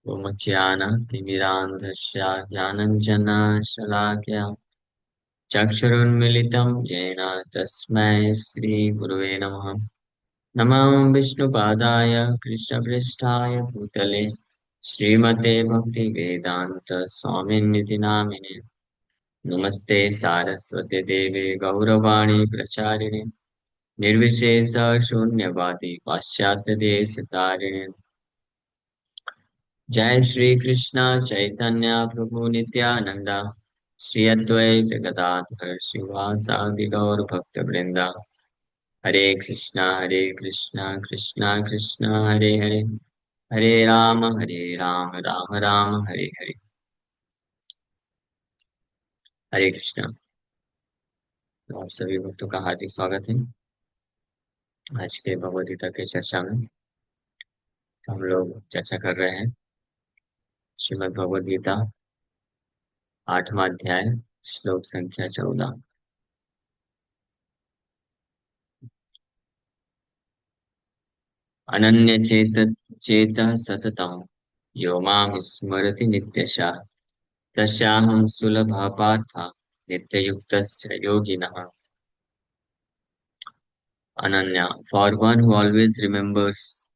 ओमज्ञानतिमिरान्धस्य ज्ञानञ्जनशलाकया चक्षुरुन्मिलितं येन तस्मै श्रीगुरुवे नमः। नमः विष्णुपादाय कृष्णपृष्ठाय भूतले श्रीमते भक्तिवेदान्त स्वामिनिति नामिने। नमस्ते सारस्वते देवे गौरवाणी प्रचारिणे निर्विशेष शून्यवादी पाश्चात्य देश तारिणे। जय श्री कृष्ण चैतन्य प्रभु नित्यानंद श्री अद्वैत गदाधर शिवासादि गौर भक्त वृंदा। हरे कृष्णा कृष्णा कृष्णा हरे हरे, हरे राम राम राम हरे हरे। हरे कृष्णा। तो आप सभी भक्तों का हार्दिक स्वागत है आज के भगवद गीता के चर्चा में। हम लोग चर्चा कर रहे हैं श्रीमद् भगवद गीता 8वां अध्याय श्लोक संख्या 14। अनन्य चेतः सततं यो मां स्मरति नित्यशः तस्याहं सुलभः पार्थ नित्ययुक्तस्य योगिनः। Ananya, for one who always remembers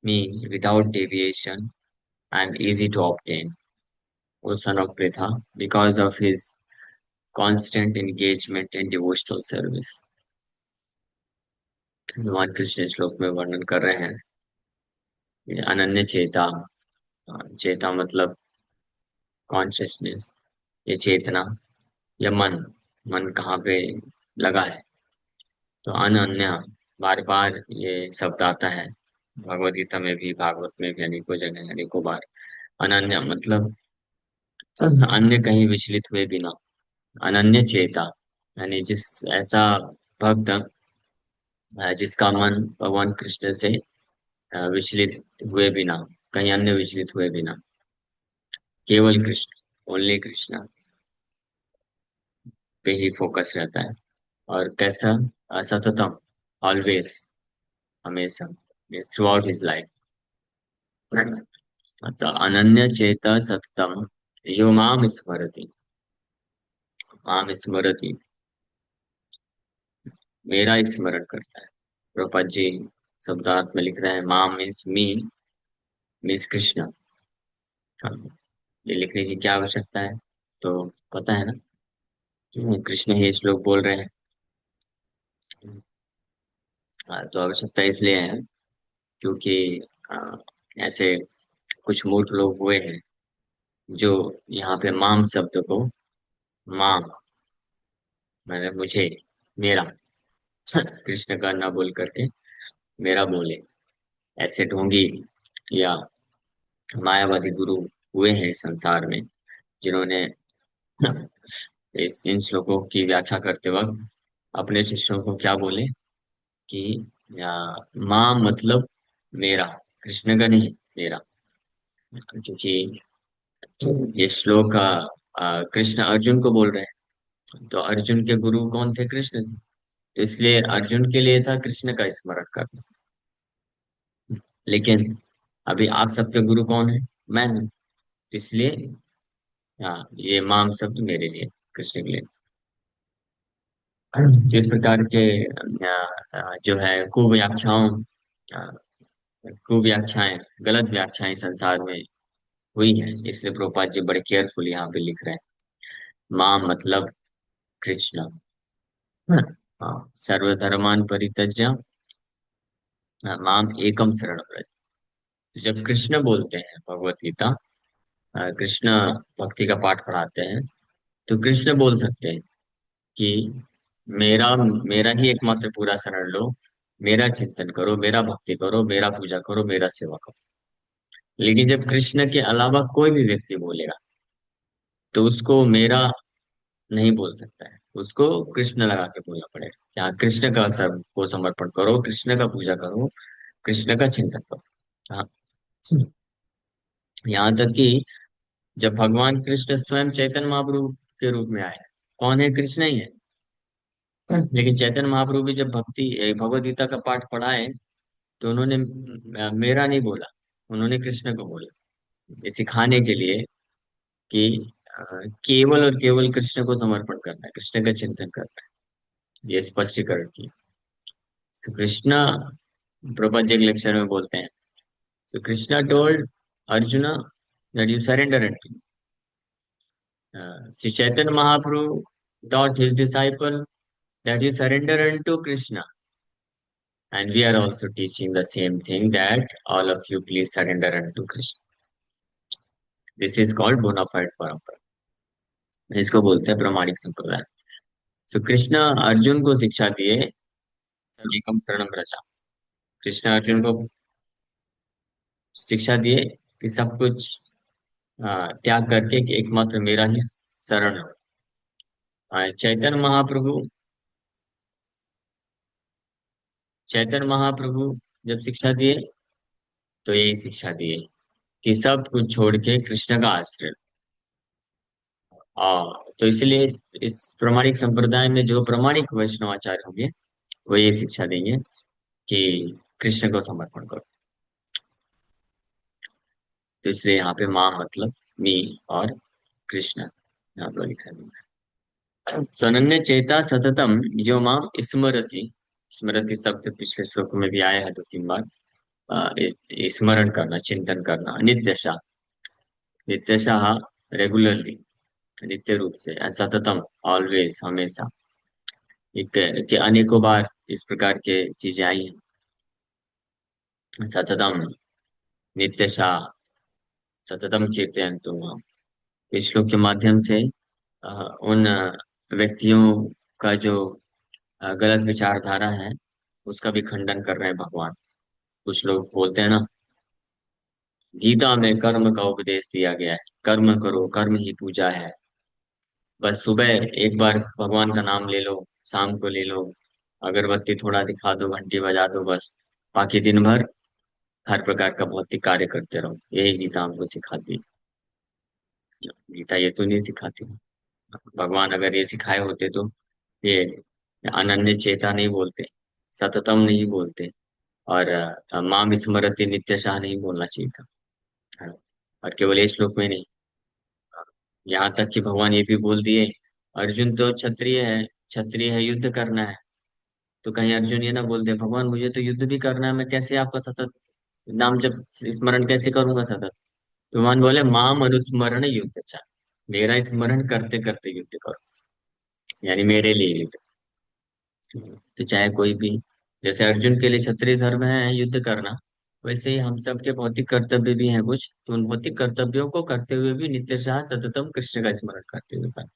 me without deviation and easy to obtain, O son of Pritha, because of his constant engagement in devotional service। भगवान कृष्ण श्लोक में वर्णन कर रहे हैं ये अनन्य चेता। चेता मतलब कॉन्शियसनेस, ये चेतना, ये मन। मन कहाँ पे लगा है? तो अनन्य, बार बार ये शब्द आता है भगवद गीता में भी, भागवत में भी, अनेकों जगह अनेकों बार। अनन्य मतलब अन्य कहीं विचलित हुए बिना। अनन्य चेता यानी जिस ऐसा भक्त जिसका मन भगवान कृष्ण से विचलित हुए बिना, कहीं अन्य विचलित हुए बिना, केवल कृष्ण, ओनली कृष्ण पे ही फोकस रहता है। और कैसा? सततम, ऑलवेज, हमेशा, थ्रू आउट हिज लाइफ। अच्छा, अनन्य चेता सततम यो माम स्मरति। माम स्मरति, मेरा स्मरण करता है। प्रभुपाद जी शब्दार्थ में लिख रहे हैं माम मीन्स मी, मीन्स कृष्ण। हाँ, ये लिखने की क्या आवश्यकता है? तो पता है ना, कृष्ण ही श्लोक बोल रहे हैं। तो आवश्यकता इसलिए है क्योंकि आ, ऐसे कुछ मूर्ख लोग हुए हैं जो यहाँ पे माम शब्द को, माम मैंने मुझे, मेरा कृष्ण का ना बोल करके मेरा बोले, ऐसे ढोंगी या मायावादी गुरु हुए हैं इस संसार में, जिन्होंने इस इन श्लोकों की व्याख्या करते वक्त अपने शिष्यों को क्या बोले कि या, माँ मतलब मेरा, कृष्ण का नहीं, मेरा। क्योंकि ये श्लोक कृष्ण अर्जुन को बोल रहे हैं, तो अर्जुन के गुरु कौन थे? कृष्ण थे। तो इसलिए अर्जुन के लिए था कृष्ण का स्मरण करना। लेकिन अभी आप सबके गुरु कौन है? मैं हूँ। तो इसलिए ये माम शब्द मेरे लिए, कृष्ण के लिए। जिस प्रकार के जो है कुव्याख्याओं, अ, कुव्याख्याएं, गलत व्याख्याएं संसार में हुई हैं, इसलिए प्रभुपाद जी बड़े केयरफुल यहाँ पे लिख रहे हैं। माँ मतलब कृष्ण। हाँ, सर्वधर्मान परित्यज्य माम एकम शरण व्रज। तो जब कृष्ण बोलते हैं भगवत गीता, कृष्ण भक्ति का पाठ पढ़ाते हैं, तो कृष्ण बोल सकते हैं कि मेरा मेरा ही एकमात्र पूरा शरण लो, मेरा चिंतन करो, मेरा भक्ति करो, मेरा पूजा करो, मेरा सेवा करो। लेकिन जब कृष्ण के अलावा कोई भी व्यक्ति बोलेगा तो उसको मेरा नहीं बोल सकता है, उसको कृष्ण लगा के बोलना पड़ेगा। यहाँ कृष्ण का सब को समर्पण करो, कृष्ण का पूजा करो, कृष्ण का चिंतन करो। हाँ, यहाँ तक कि जब भगवान कृष्ण स्वयं चैतन्य महाप्रभु के रूप में आए, कौन है? कृष्ण ही है। लेकिन चैतन्य महाप्रभु भी जब भगवत गीता का पाठ पढ़ाए तो उन्होंने मेरा नहीं बोला, उन्होंने कृष्ण को बोला। ये सिखाने के लिए कि अ, केवल और केवल कृष्ण को समर्पण करना है, कृष्ण का चिंतन करना है, ये स्पष्टीकरण की। So, कृष्णा प्रभुपाद जी एक लेक्चर में बोलते हैं, so Krishna told Arjuna that you surrender and Shri Chaitanya Mahaprabhu taught his disciple that you surrender unto Krishna. And we are also teaching the same thing, that all of you please surrender unto Krishna. This is called bona fide parampara. इसको बोलते हैं प्रामाणिक संप्रदाय। तो कृष्ण अर्जुन को शिक्षा दिए, एकम शरणम रचा। कृष्ण अर्जुन को शिक्षा दिए कि सब कुछ त्याग करके कि एकमात्र मेरा ही शरण लो। चैतन्य महाप्रभु, चैतन्य महाप्रभु जब शिक्षा दिए तो यही शिक्षा दिए कि सब कुछ छोड़ के कृष्ण का आश्रय। तो इसलिए इस प्रामाणिक संप्रदाय में जो प्रामाणिक वैष्णवाचार्य होंगे वो ये शिक्षा देंगे कि कृष्ण को समर्पण करो। तो इसलिए यहाँ पे माँ मतलब मी और कृष्ण यहाँ पर लिखा गया है। सनन्य चेता सततम जो माम स्मरति, स्मरति शब्द पिछले श्लोक में भी आया है 2-3 बार। स्मरण करना, चिंतन करना, नित्यशा, नित्यशा रेगुलरली, नित्य रूप से, सततम ऑलवेज, हमेशा। एक के अनेकों बार इस प्रकार के चीजें आई हैं। सततम, नित्यशा, सततम कीर्तयन्तु माम। इस श्लोक के माध्यम से उन व्यक्तियों का जो गलत विचारधारा है उसका भी खंडन कर रहे हैं भगवान। कुछ लोग बोलते हैं ना, गीता में कर्म का उपदेश दिया गया है, कर्म करो, कर्म ही पूजा है। बस सुबह एक बार भगवान का नाम ले लो, शाम को ले लो, अगरबत्ती थोड़ा दिखा दो, घंटी बजा दो, बस बाकी दिन भर हर प्रकार का भौतिक कार्य करते रहो। यही गीता हमको सिखाती है। गीता ये तो नहीं सिखाती। भगवान अगर ये सिखाए होते तो ये अनन्य चेता नहीं बोलते, सततम नहीं बोलते, और माम स्मरति नित्यशः नहीं बोलना चाहिए था। हाँ, और केवल ये श्लोक में नहीं, यहाँ तक कि भगवान ये भी बोल दिए, अर्जुन तो क्षत्रिय है, क्षत्रिय है, युद्ध करना है। तो कहीं अर्जुन ये ना बोल दे, भगवान मुझे तो युद्ध भी करना है, मैं कैसे आपका सतत नाम जब स्मरण कैसे करूंगा सतत। तो भगवान बोले माम अनुस्मरण युद्ध चा, मेरा स्मरण करते करते युद्ध करो, यानी मेरे लिए युद्ध। तो चाहे कोई भी, जैसे अर्जुन के लिए क्षत्रिय धर्म है युद्ध करना, वैसे ही हम सब के भौतिक कर्तव्य भी हैं कुछ, तो उन भौतिक कर्तव्यों को करते हुए भी नित्यशः सततम कृष्ण का स्मरण करते हुए करना।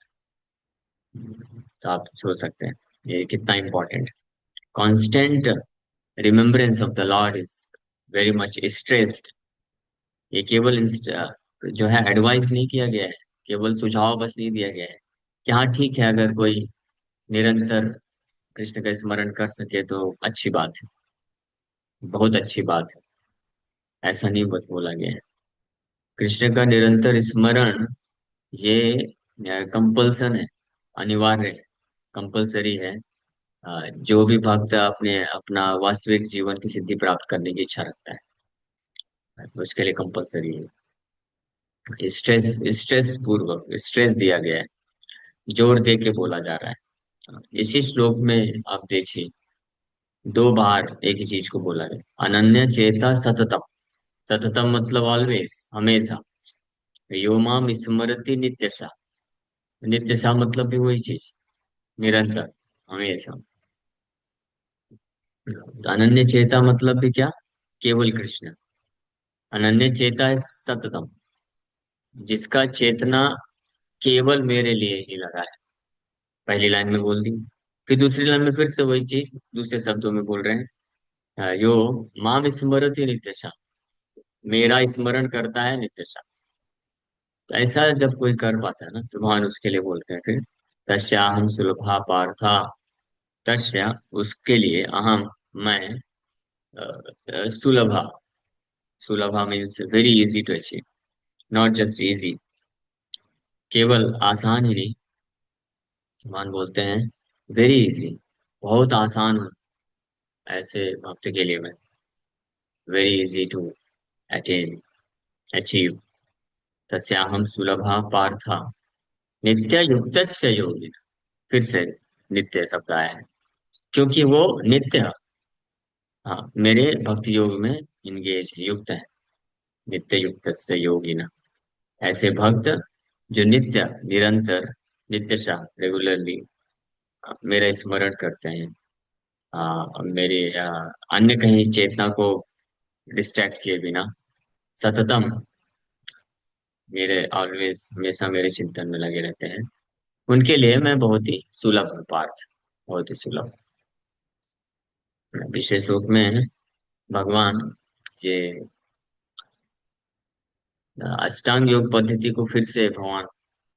तो आप सोच सकते हैं ये कितना important. Constant remembrance of the Lord is very much stressed. ये केवल जो है एडवाइस नहीं किया गया है, केवल सुझाव बस नहीं दिया गया है कि हाँ ठीक है, अगर कोई निरंतर कृष्ण का स्मरण कर सके तो अच्छी बात है, बहुत अच्छी बात है। ऐसा नहीं बस बोला गया है। कृष्ण का निरंतर स्मरण ये कंपल्सन है, अनिवार्य है, कंपल्सरी है। जो भी भक्त अपने अपना वास्तविक जीवन की सिद्धि प्राप्त करने की इच्छा रखता है, तो उसके लिए कंपल्सरी है। स्ट्रेस, स्ट्रेस पूर्वक स्ट्रेस दिया गया है, जोर दे के बोला जा रहा है। इसी श्लोक में आप देखिए 2 बार एक ही चीज को बोला गया, अनन्य चेता सततम। सततम मतलब ऑलवेज, हमेशा। यो माम स्मरति नित्यशा, नित्यशा मतलब भी वही चीज, निरंतर, हमेशा। तो अनन्य चेता मतलब भी क्या, केवल कृष्ण। अनन्य चेता है सततम, जिसका चेतना केवल मेरे लिए ही लगा है। पहली लाइन में बोल दी, फिर दूसरी लाइन में फिर से वही चीज दूसरे शब्दों में बोल रहे हैं। यो माम स्मरति नित्यशा, मेरा स्मरण करता है नित्यशा। तो ऐसा जब कोई कर पाता है ना, तो भगवान उसके लिए बोलते हैं फिर, तस्याहम सुलभा पार्था, तस्या उसके लिए, अहम मैं, सुलभा, सुलभा means very easy to achieve, not just easy, केवल आसान ही नहीं। भगवान बोलते हैं वेरी इजी, बहुत आसान हूँ ऐसे भक्त के लिए मैं, very easy to attain, achieve. तस्याहम सुलभा पार्था नित्य युक्त योगी। फिर से नित्य शब्द आया है, क्योंकि वो नित्य, हाँ, मेरे भक्ति योग में इंगेज युक्त है। नित्य युक्त से योगी ना, ऐसे भक्त जो नित्य निरंतर नित्यशा रेगुलरली मेरा स्मरण करते हैं, मेरी अन्य कहीं चेतना को डिस्ट्रैक्ट किए बिना सततम मेरे ऑलवेज हमेशा मेरे चिंतन में लगे रहते हैं, उनके लिए मैं बहुत ही सुलभ हूँ पार्थ, बहुत ही सुलभ। विशेष रूप में भगवान ये अष्टांग योग पद्धति को फिर से भगवान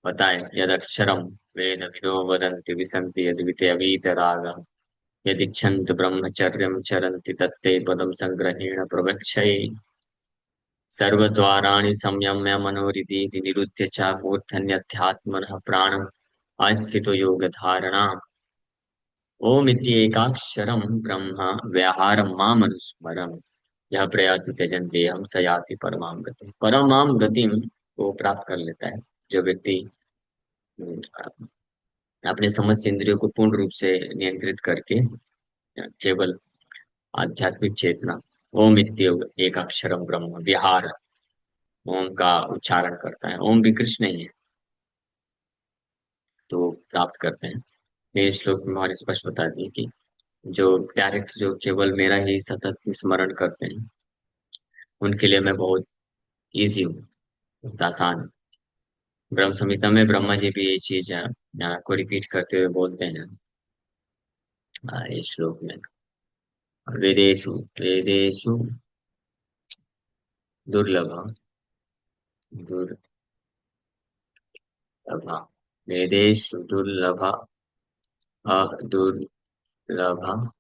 बताए, यद अक्षरम वेद विदो वदन्ति विसन्ति यद्विते अवीतराग यदिच्छन्ति ब्रह्मचर्यं चरन्ति तत्ते पदं संग्रहेण प्रवक्ष्ये सर्वद्वाराणि संयम्य मनोरिति निरुध्य च मूर्धन्यध्यात्मनः प्राणम् आस्थितो योगधारणा ओम इति एकाक्षरं ब्रह्म व्याहारं मामनुस्मरन् यह प्रयाति त्यजन्ते हम स याति परमां गतिम्। परमाम गतिम को प्राप्त कर लेता है जो व्यक्ति अपने समस्त इंद्रियों को पूर्ण रूप से नियंत्रित करके केवल आध्यात्मिक चेतना ओम इत्येव एक अक्षरम ब्रह्म विहार ओम का उच्चारण करता है। ओम भी कृष्ण ही है, तो प्राप्त करते हैं। ये श्लोक में हमारे स्पष्ट बता दिए कि जो डायरेक्ट जो केवल मेरा ही सतत स्मरण करते हैं उनके लिए मैं बहुत ईजी हूँ, बहुत आसान है। ब्रह्म संहिता में ब्रह्मा जी भी ये चीज को रिपीट करते हुए बोलते हैं इस श्लोक में, वेदेषु वेदेषु दुर्लभ दुर्लभ वेदेषु दुर्लभ दुर्लभ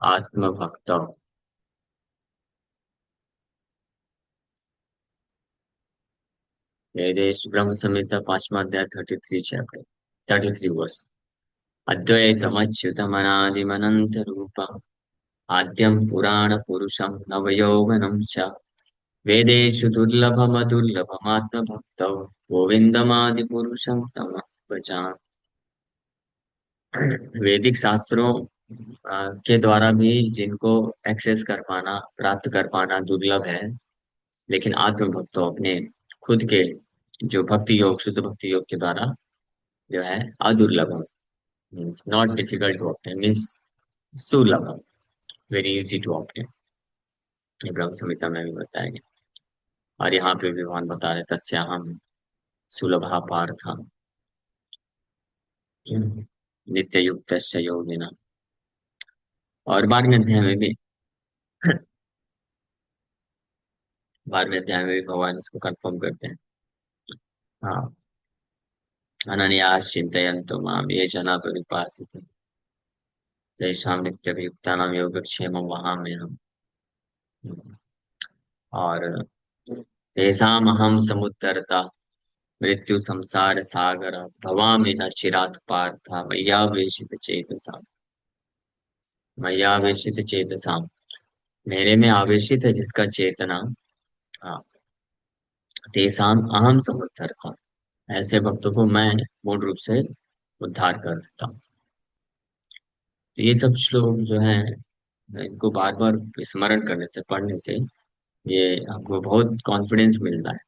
आत्मभक्त। वेदेषु ब्रह्म संहिता 5वां अध्याय 33 चैप्टर 33 वर्स। अद्वैतमच्युतमनादिमनन्तरूपम् आद्यं पुराणपुरुषं नवयौवनं च वेदेषु दुर्लभमदुर्लभमात्मभक्तौ गोविन्दमादिपुरुषं तमः भजामि। वैदिक शास्त्रों के द्वारा भी जिनको एक्सेस कर पाना, प्राप्त कर पाना दुर्लभ है, लेकिन आत्मभक्तों अपने खुद के जो भक्ति योग शुद्ध भक्ति योग के द्वारा जो है अदुर्लभ, means not difficult to obtain, means सुलभ, वेरी इजी टू ऑब्टेन। ये ब्रह्म संहिता में भी बताया गया और यहाँ पे भी भगवान बता रहे तस्याहम सुलभा पार्थ नित्य युक्त योगिना। और 12वें अध्याय में भी 12वें अध्याय में भी भगवान इसको कंफर्म करते हैं। हाँ, अनन्यास चिंतयन्तो माम ये जना परिपासित तेषां नित्यभियुक्तानां योगक्षेमं वहाम्यहम्। और तेषामहं समुद्धरता मृत्यु संसार सागर भवामि न चिरात् पार्थ मय्यावेशित चेतसाम, मेरे में आवेशित है जिसका चेतना, हाँ, तेसाम अहम समुद्धरता, ऐसे भक्तों को मैं पूर्ण रूप से उद्धार कर देता हूँ। तो ये सब श्लोक जो है इनको बार बार स्मरण करने से, पढ़ने से ये आपको बहुत कॉन्फिडेंस मिलता है,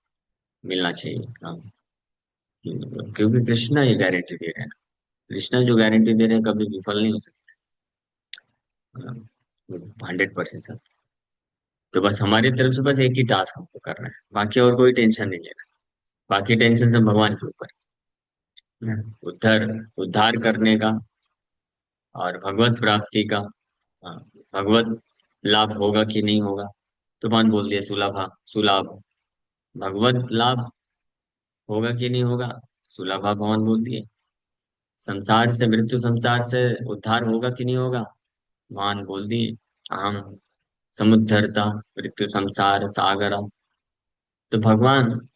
मिलना चाहिए। हाँ, क्योंकि कृष्णा ये गारंटी दे रहे हैं, कृष्णा जो गारंटी दे रहे हैं कभी विफल नहीं हो सकता, 100%। तो बस हमारी तरफ से बस एक ही टास्क हमको करना है, बाकी और कोई टेंशन नहीं लेना, बाकी टेंशन सब भगवान के ऊपर है। उद्धार उद्धार करने का और भगवत प्राप्ति का, हाँ, भगवत लाभ होगा कि नहीं होगा, तो भगवान बोल दिया सुलभा सुलाभ, भगवत लाभ होगा कि नहीं होगा, सुलभा भगवान बोल दिए। संसार से मृत्यु संसार से उद्धार होगा कि नहीं होगा, भगवान बोल दिए अहम समुद्धरता मृत्यु संसार सागर। तो भगवान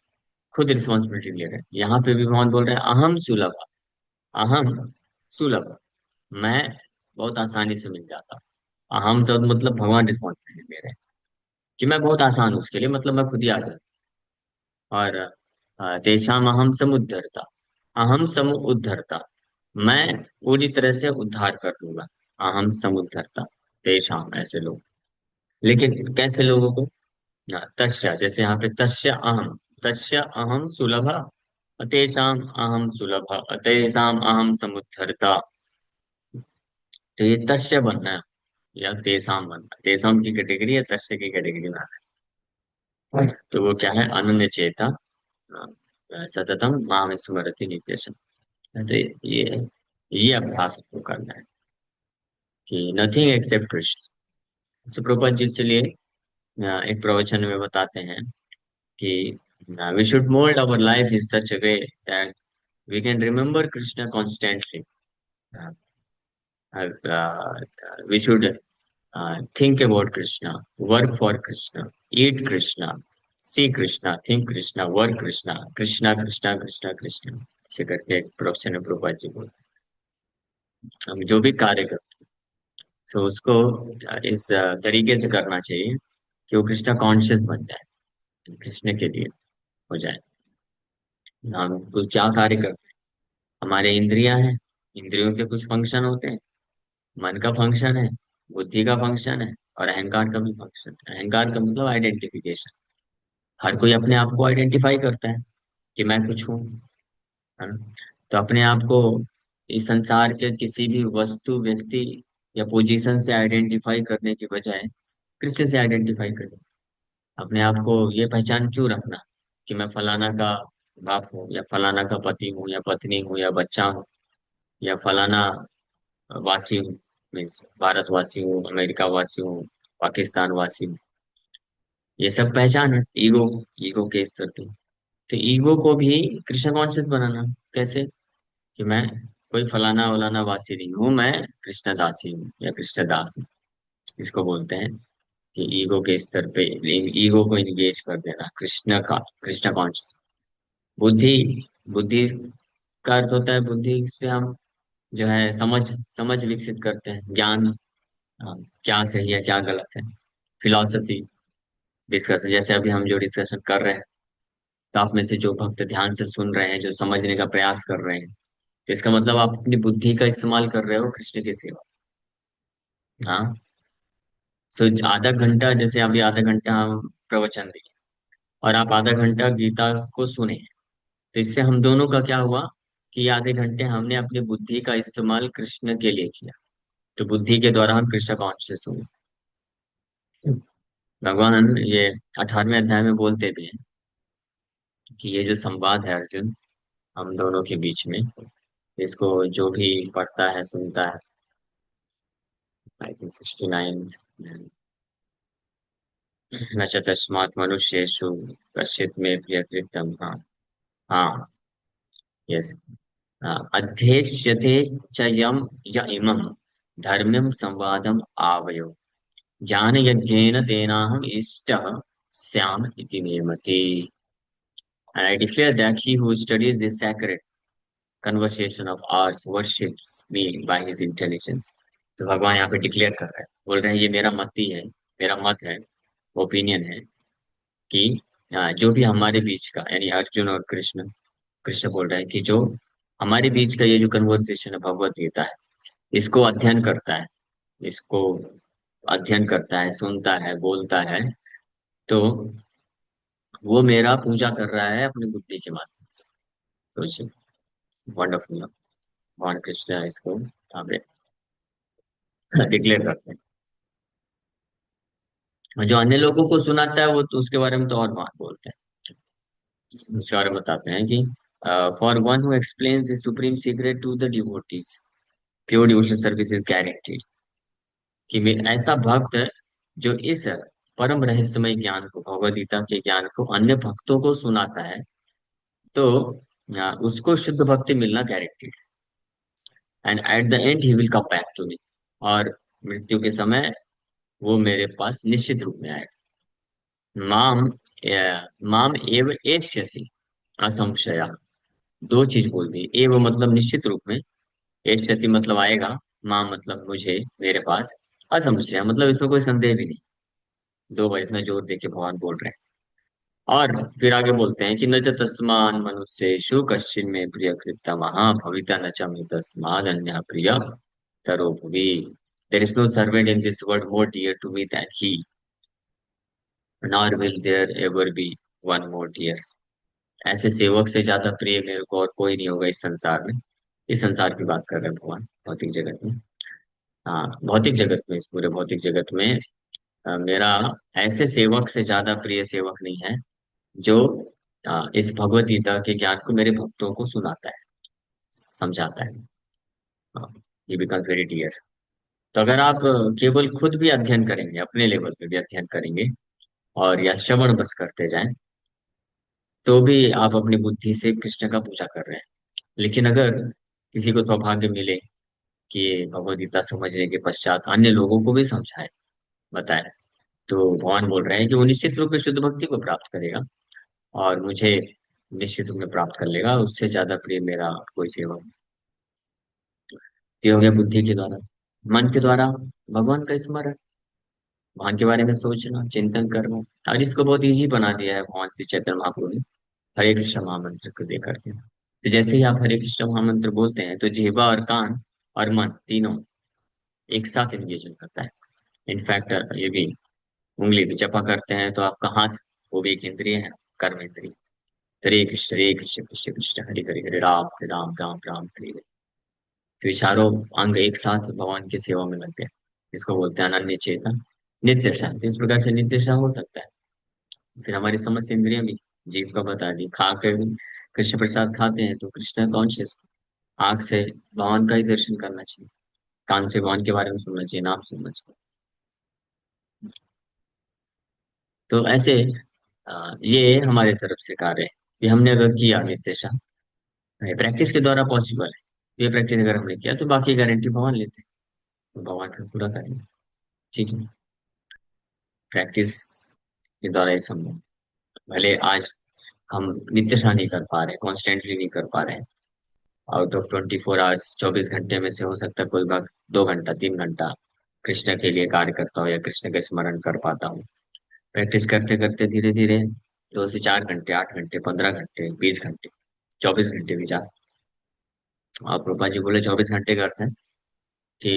खुद रिस्पॉन्सिबिलिटी ले रहे हैं, यहाँ पे भी भगवान बोल रहे हैं अहम सुलभ, अहम सुलभ, मैं बहुत आसानी से मिल जाता हूँ। अहम शब्द मतलब भगवान रिस्पॉन्सिबिलिटी ले रहे हैं कि मैं बहुत आसान हूँ उसके लिए, मतलब मैं खुद ही आ जाऊँ। और तेषाम अहम समुद्धरता, अहम समु उद्धरता, मैं पूरी तरह से उद्धार कर लूंगा। अहम समुद्धरता, तेषाम, ऐसे लोग। लेकिन कैसे लोगों को? तस्य, जैसे यहाँ पे तस्य अहम सुलभ, तेषाम अहम सुलभ, तेषाम अहम समुद्धरता। तो ये तस्य बनना है या तेषाम बनना है, तेषाम की कैटेगरी या तस्य की कैटेगरी में आना है। तो वो क्या है? अनन्य चेता, सततम माम स्मरति नित्यम। तो ये अभ्यास आपको करना है कि nothing except Krishna. So Prabhupada ji इसलिए एक प्रवचन में बताते हैं कि we should mould our life in such a way that we can remember Krishna constantly. We should think about Krishna, work for Krishna, eat Krishna, see Krishna, think Krishna, work Krishna, Krishna Krishna Krishna Krishna, ऐसे करके एक प्रवचन है प्रभुपाद जी बोलते हैं। हम जो भी कार्य करते हैं तो उसको इस तरीके से करना चाहिए कि वो कृष्णा कॉन्शियस बन जाए, कृष्ण के लिए हो जाए। हम तो क्या कार्य करते हैं? हमारे इंद्रियां हैं, इंद्रियों के कुछ फंक्शन होते हैं। मन का फंक्शन है, बुद्धि का फंक्शन है, और अहंकार का भी फंक्शन है। अहंकार का मतलब आइडेंटिफिकेशन। हर कोई अपने आप को आइडेंटिफाई करता है कि मैं कुछ हूँ, है ना? तो अपने आप को इस संसार के किसी भी वस्तु, व्यक्ति या पोजीशन से आइडेंटिफाई करने के बजाय कृष्ण से आइडेंटिफाई करें। अपने आप को ये पहचान क्यों रखना कि मैं फलाना का बाप हूँ, या फलाना का पति हूँ, या पत्नी हूँ, या बच्चा हूँ, या फलाना वासी हूँ, मीन्स भारतवासी हूँ, अमेरिका वासी हूँ, पाकिस्तान वासी हूँ। ये सब पहचान है, ईगो, ईगो के स्तर पे। तो ईगो को भी कृष्ण कॉन्शियस बनाना। कैसे? कि मैं कोई फलाना वलाना वासी नहीं हूँ, मैं कृष्ण दासी हूँ या कृष्ण दास हूँ। इसको बोलते हैं कि ईगो के स्तर पे ईगो को इंगेज कर देना, कृष्ण का, कृष्ण कॉन्शियस। बुद्धि, बुद्धि का अर्थ होता है, बुद्धि से हम जो है समझ, समझ विकसित करते हैं, ज्ञान। क्या सही है क्या गलत है, फिलॉसफी डिस्कशन, जैसे अभी हम जो डिस्कशन कर रहे हैं। तो आप में से जो भक्त ध्यान से सुन रहे हैं, जो समझने का प्रयास कर रहे हैं, तो इसका मतलब आप अपनी बुद्धि का इस्तेमाल कर रहे हो कृष्ण की सेवा। हाँ। सो आधा घंटा, जैसे अभी आधा घंटा हम प्रवचन दिए और आप आधा घंटा गीता को सुने, तो इससे हम दोनों का क्या हुआ कि आधे घंटे हमने अपनी बुद्धि का इस्तेमाल कृष्ण के लिए किया। तो बुद्धि के द्वारा हम कृष्ण कॉन्शियस हुए। भगवान ये 18वें अध्याय में बोलते भी हैं कि ये जो संवाद है अर्जुन, हम दोनों के बीच में, इसको जो भी पढ़ता है सुनता है, आई थिंक 69, न च तस्मात् मनुष्येषु कश्चित् मे प्रियकृतं। हाँ, हाँ, यस। अध्येष्यते च यम य इमं धर्म्यं संवादम आवयो, ज्ञान यज्ञेन तेनाहम इष्टः स्याम इति मे मति। And I declare that he who studies this sacred conversation of ours worships me by his intelligence। तो भगवान यहाँ पे डिक्लेयर कर रहा है, बोल रहे हैं ये मेरा मत ही है, मेरा मत है, ओपिनियन है कि जो भी हमारे बीच का, यानी अर्जुन और कृष्ण, कृष्ण बोल रहे हैं कि जो हमारे बीच का ये जो कन्वर्सेशन है भगवत गीता है, इसको अध्ययन करता है, इसको अध्ययन करता है, सुनता है, बोलता है, तो वो मेरा पूजा कर रहा है अपनी बुद्धि के माध्यम से। सोचिए, वंडरफुल। भगवान कृष्ण इसको यहाँ पे डिक्लेयर करते हैं। जो अन्य लोगों को सुनाता है वो तो उसके बारे में तो और बात बोलते हैं। उसके बारे में बताते हैं कि for one who explains the supreme secret to the devotees, pure devotional service is guaranteed. कि वे ऐसा भक्त है जो इस परम रहस्यमय ज्ञान को, भगवद गीता के ज्ञान को अन्य भक्तों को सुनाता है, तो उसको शुद्ध भक्ति मिलना guaranteed. And at the end he will come back to me, और मृत्यु के समय वो मेरे पास निश्चित रूप में आएगा। माम माम एव एष्यति असंशया। दो चीज बोल दी, एव मतलब निश्चित रूप में, एष्यति मतलब आएगा, माम मतलब मुझे, मेरे पास, असंशय मतलब इसमें कोई संदेह भी नहीं। दो बार इतना जोर देके भगवान बोल रहे हैं। और फिर आगे बोलते हैं कि न च तस्मान मनुष्येषु कश्चिन में प्रिय कृतमः भविता न च मे तस्माद् अन्यः प्रिय तरो भुवि। There is no servant in this world more dear to me than he, nor will there ever be one more dear। ऐसे सेवक से ज्यादा प्रिय मेरे को और कोई नहीं होगा इस संसार में। इस संसार की बात कर रहे हैं भगवान, भौतिक जगत में। हाँ, भौतिक जगत में, इस पूरे भौतिक जगत में मेरा ऐसे सेवक से ज्यादा प्रिय सेवक नहीं है जो इस भगवत गीता के ज्ञान को मेरे भक्तों को सुनाता है, समझाता है। ये बिकम वेरी डियर। तो अगर आप केवल खुद भी अध्ययन करेंगे, अपने लेवल पे भी अध्ययन करेंगे और या श्रवण बस करते जाएं, तो भी आप अपनी बुद्धि से कृष्ण का पूजा कर रहे हैं। लेकिन अगर किसी को सौभाग्य मिले कि भगवद गीता समझने के पश्चात अन्य लोगों को भी समझाए, बताए, तो भगवान बोल रहे हैं कि वो निश्चित रूप में शुद्ध भक्ति को प्राप्त करेगा और मुझे निश्चित रूप में प्राप्त कर लेगा। उससे ज्यादा प्रिय मेरा कोई सेवा नहीं। तो ये हो गया बुद्धि के द्वारा। मन के द्वारा भगवान का स्मरण, भगवान के बारे में सोचना, चिंतन करना। और इसको बहुत इजी बना दिया है भगवान श्री चैतन्य महाप्रभु ने हरे कृष्ण महामंत्र को देकर के। तो जैसे ही आप हरे कृष्ण महामंत्र बोलते हैं तो जिह्वा और कान और मन तीनों एक साथ एंगेजमेंट करता है। इनफैक्ट ये भी उंगली भी जपा करते हैं तो आपका हाथ, वो भी एक इंद्रिय है, कर्म इंद्रिय। हरे कृष्ण कृष्ण कृष्ण हरे हरे, हरे राम हरे राम राम राम हरे हरे। तो ये चारों अंग एक साथ भगवान की सेवा में लग गए। इसको बोलते हैं अनन्य चेतन नित्य शांति। इस प्रकार से नित्य शांत हो सकता है। फिर हमारी समस्त इंद्रियां भी, जीव का बता दी, खा के कृष्ण प्रसाद खाते हैं तो कृष्ण कॉन्शियस, आंख से भगवान का ही दर्शन करना चाहिए, कान से भगवान के बारे में सुनना चाहिए, नाम सुनना चाहिए। तो ऐसे ये हमारे तरफ से कार्य है। ये हमने अगर किया नित्य शांत, प्रैक्टिस के द्वारा पॉसिबल है। ये प्रैक्टिस अगर हमने किया तो बाकी गारंटी भगवान लेते हैं, तो भगवान फिर पूरा करेंगे। ठीक है, प्रैक्टिस के द्वारा ये संभव। भले आज हम नित्य शांत नहीं कर पा रहे, कॉन्स्टेंटली नहीं कर पा रहे हैं, आउट ऑफ 24 आवर्स, 24 घंटे में से हो सकता है कोई बात 2 घंटा 3 घंटा कृष्ण के लिए कार्य करता हूँ या कृष्ण का स्मरण कर पाता हूँ। प्रैक्टिस करते करते धीरे धीरे 2 से 4 घंटे, 8 घंटे, 15 घंटे, 20 घंटे, 24 घंटे भी जा सकते। और प्रभा जी बोले 24 घंटे का अर्थ है कि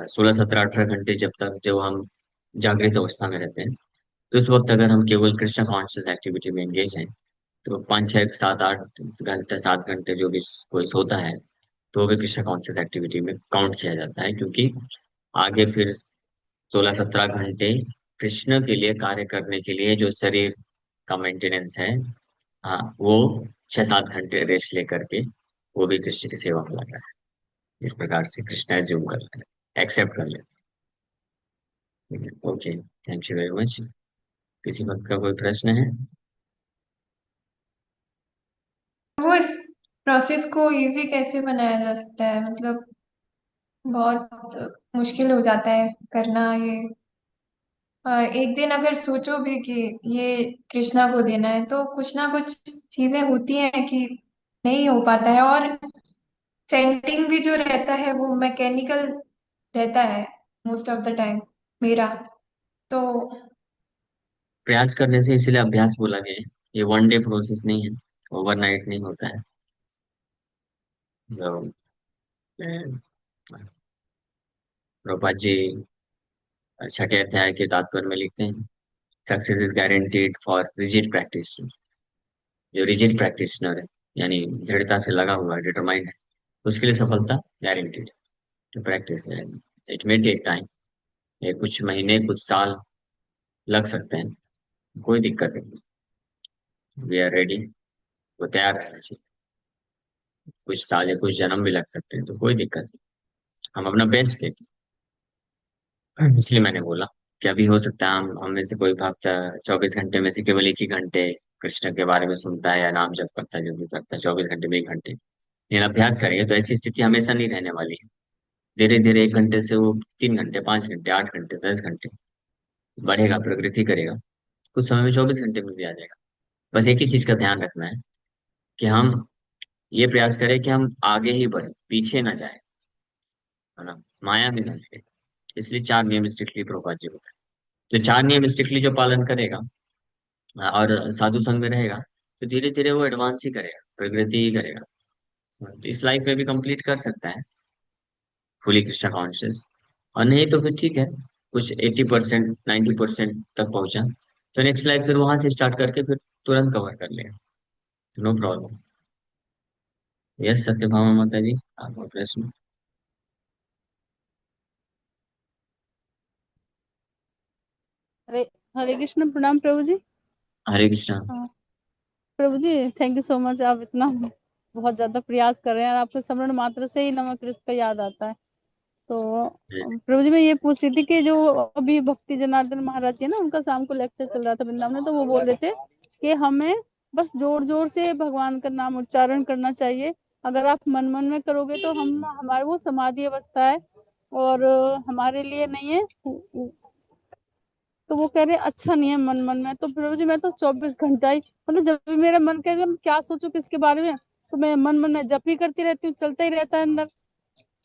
16, 17, 18 घंटे जब तक जो हम जागृत अवस्था में रहते हैं, तो उस वक्त अगर हम केवल कृष्ण कॉन्शियस एक्टिविटी में एंगेज हैं, तो 5, 6, 7, 8 घंटे, 7 घंटे जो भी कोई सोता है, तो वो भी कृष्ण कॉन्शियस एक्टिविटी में काउंट किया जाता है। क्योंकि आगे फिर 16, 17 घंटे कृष्ण के लिए कार्य करने के लिए जो शरीर का मेंटेनेंस है, हाँ, वो 6, 7 घंटे रेस्ट लेकर के वो भी कृष्ण की सेवा में लगा है। इस प्रकार से कृष्ण एज्यूम कर लेते हैं, एक्सेप्ट कर लेते हैं। Okay, thank you very much. किसी वक्त का कोई प्रश्न है? वो इस प्रोसेस को इजी कैसे बनाया जा सकता है? मतलब बहुत मुश्किल हो जाता है करना ये। एक दिन अगर सोचो भी कि ये कृष्णा को देना है, तो कुछ ना कुछ चीजें होती हैं कि नहीं हो पाता है। और चैंटिंग भी जो रहता है वो मैकेनिकल रहता है मोस्ट ऑफ द टाइम मेरा। तो प्रयास करने से, इसीलिए अभ्यास बोला गया है। ये वन डे प्रोसेस नहीं है, ओवरनाइट नहीं होता है। तो प्रभुपाद जी छठे अध्याय के तात्पर्य में लिखते हैं, success is guaranteed for rigid practice. जो रिजिड प्रैक्टिशनर है, यानी दृढ़ता से लगा हुआ है, डिटरमाइंड है, उसके लिए सफलता गारंटीड है। प्रैक्टिस है, इट मे टेक टाइम, ये कुछ महीने कुछ साल लग सकते हैं, कोई दिक्कत नहीं। वी आर रेडी, वो तैयार रहना चाहिए। कुछ साल या कुछ जन्म भी लग सकते हैं, तो कोई दिक्कत नहीं। हम अपना बेस्ट दें। इसलिए मैंने बोला कि अभी हो सकता है हम में से कोई भक्त 24 घंटे में से केवल एक ही घंटे कृष्ण के बारे में सुनता है या नाम जप करता है, जो भी करता है 24 घंटे में 1 घंटे। लेकिन अभ्यास करेंगे तो ऐसी स्थिति हमेशा नहीं रहने वाली है। धीरे धीरे 1 घंटे से वो 3 घंटे, 5 घंटे, 8 घंटे, 10 घंटे बढ़ेगा, प्रगति करेगा। कुछ समय में 24 घंटे में भी आ जाएगा। बस एक ही चीज का ध्यान रखना है कि हम ये प्रयास करें कि हम आगे ही बढ़े, पीछे ना जाए, है ना, माया में ना लगे। इसलिए 4 नियम स्ट्रिक्टली प्रभुपाद जी बताए। तो 4 नियम स्ट्रिक्टली जो पालन करेगा, और साधु संग में रहेगा तो धीरे धीरे वो एडवांस ही करेगा, प्रगति ही करेगा। तो इस लाइफ में भी कंप्लीट कर सकता है फुली कृष्णा कॉन्शियस। और नहीं तो फिर ठीक है, कुछ 80% 90% तक पहुंचा तो नेक्स्ट लाइफ फिर वहां से स्टार्ट करके फिर तुरंत कवर कर लेगा। No problem. यस सत्यभामा माता जी, आपका प्रश्न। हरे हरे कृष्ण, प्रणाम प्रभु जी। हरे कृष्णा। हाँ, प्रभु जी थैंक यू सो मच। आप इतना बहुत ज्यादा प्रयास कर रहे हैं और आपको स्मरण मात्र से ही नमक कृष्ण का याद आता है। तो जी। प्रभु जी मैं ये पूछ रही थी कि जो अभी भक्ति जनार्दन महाराज जी है ना, उनका शाम को लेक्चर चल रहा था वृंदावन में, तो वो बोल रहे थे कि हमें बस जोर जोर से भगवान का नाम उच्चारण करना चाहिए। अगर आप मन मन में करोगे तो हम हमारे वो समाधि अवस्था है और हमारे लिए नहीं है। तो वो कह रहे अच्छा नहीं है मन मन में। तो प्रभु जी मैं तो 24 घंटा ही, मतलब जब भी मेरा मन कहे मैं क्या सोचूं किसके बारे में, तो मैं मन मन में जप ही करती रहती हूँ, चलता ही रहता है अंदर।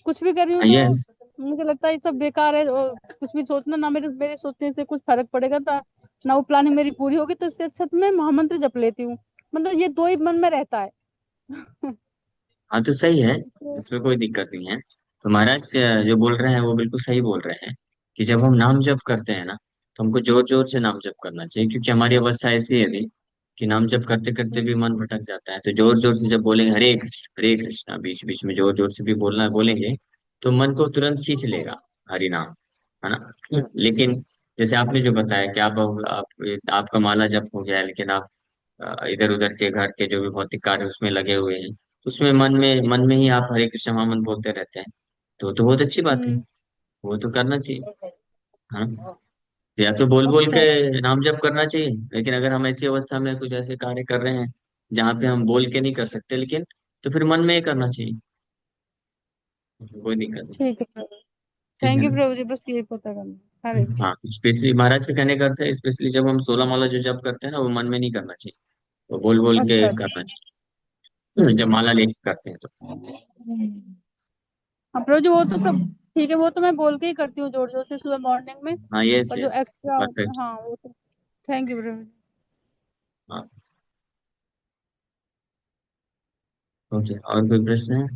कुछ भी कर रही हूँ तो यस। मुझे लगता है ये सब बेकार है, और कुछ भी सोचना ना, मेरे मेरे सोचने से कुछ फर्क पड़ेगा तो ना वो प्लानिंग मेरी पूरी होगी। तो इससे अच्छा तो मैं महामंत्र जप लेती हूँ। मतलब ये दो ही मन में रहता है। हाँ तो सही है, इसमें कोई दिक्कत नहीं है। तो महाराज जो बोल रहे हैं वो बिल्कुल सही बोल रहे हैं कि जब हम नाम जप करते हैं ना तो हमको जोर जोर से नाम जप करना चाहिए, क्योंकि हमारी अवस्था ऐसी है अभी कि नाम जप करते करते भी मन भटक जाता है। तो जोर जोर से जब बोलेंगे हरे कृष्णा, बीच बीच में जोर जोर से भी बोलना बोलेंगे तो मन को तुरंत खींच लेगा हरि नाम, है ना। लेकिन जैसे आपने जो बताया कि आपका माला जप हो गया है, लेकिन आप इधर उधर के घर के जो भी भौतिक कार्य उसमें लगे हुए हैं, उसमें मन में ही आप हरे कृष्ण महामंत्र बोलते रहते हैं। तो बहुत अच्छी बात है, हम्म। वो तो करना चाहिए। हाँ, या तो बोल बोल अच्छा। के नाम जप करना चाहिए, लेकिन अगर हम ऐसी अवस्था में कुछ ऐसे कार्य कर रहे हैं जहाँ पे हम बोल के नहीं कर सकते, लेकिन तो फिर मन में ही करना चाहिए, कोई दिक्कत नहीं। ठीक है, ठीक है थैंक यू ना। प्रभु जी, बस यही पता करना। हरे हाँ, कृष्ण। स्पेशली महाराज के कहने का अर्थ है, स्पेशली जब हम 16 माला जो जप करते हैं ना वो मन में नहीं करना चाहिए, वो बोल बोल के अच्छा। करना चाहिए जब माला लेके करते हैं तो। हाँ प्रभु जी वो तो सब ठीक है, वो तो मैं बोल के ही करती हूँ जोर जोर से सुबह मॉर्निंग में। हाँ, यस पर जो यस। एक्स्ट्रा होता है परफेक्ट। हाँ वो तो। थैंक यू प्रभु जी। हाँ। ओके, और कोई प्रश्न है?